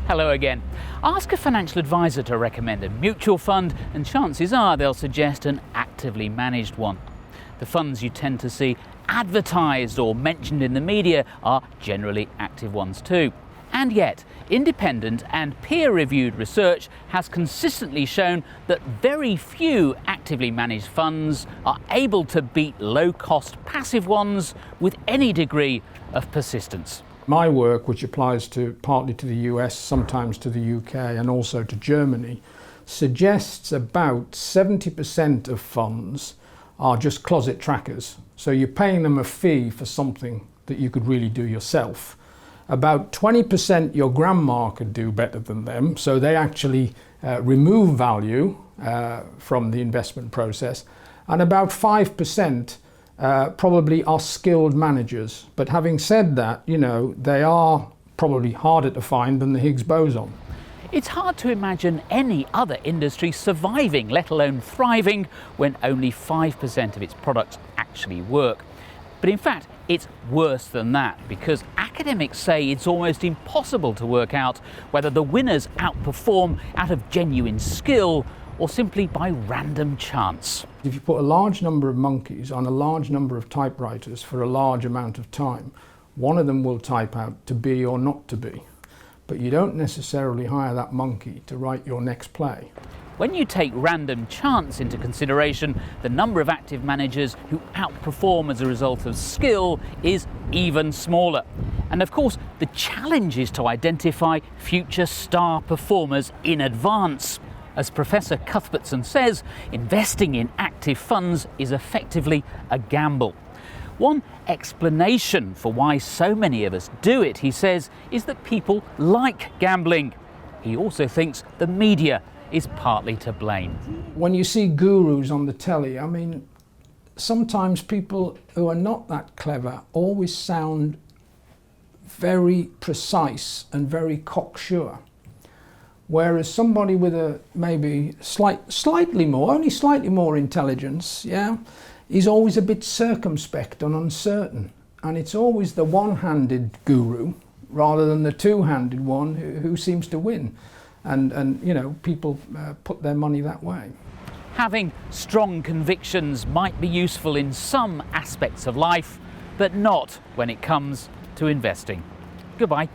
Hello again. Ask a financial advisor to recommend a mutual fund and chances are they'll suggest an actively managed one. The funds you tend to see advertised or mentioned in the media are generally active ones too. And yet, independent and peer-reviewed research has consistently shown that very few actively managed funds are able to beat low-cost passive ones with any degree of persistence. My work, which applies partly to the US, sometimes to the UK and also to Germany, suggests about 70% of funds are just closet trackers. So you're paying them a fee for something that you could really do yourself. About 20% your grandma could do better than them, so they actually remove value from the investment process. And about 5% probably are skilled managers. But having said that, they are probably harder to find than the Higgs Boson. It's hard to imagine any other industry surviving, let alone thriving, when only 5% of its products actually work. But in fact, it's worse than that, because academics say it's almost impossible to work out whether the winners outperform out of genuine skill or simply by random chance. If you put a large number of monkeys on a large number of typewriters for a large amount of time, one of them will type out to be or not to be. But you don't necessarily hire that monkey to write your next play. When you take random chance into consideration, the number of active managers who outperform as a result of skill is even smaller. And of course, the challenge is to identify future star performers in advance. As Professor Cuthberston says, investing in active funds is effectively a gamble. One explanation for why so many of us do it, he says, is that people like gambling. He also thinks the media is partly to blame. When you see gurus on the telly, sometimes people who are not that clever always sound very precise and very cocksure. Whereas somebody with maybe slightly more intelligence, is always a bit circumspect and uncertain. And it's always the one-handed guru rather than the two-handed one who seems to win. And people put their money that way. Having strong convictions might be useful in some aspects of life, but not when it comes to investing. Goodbye.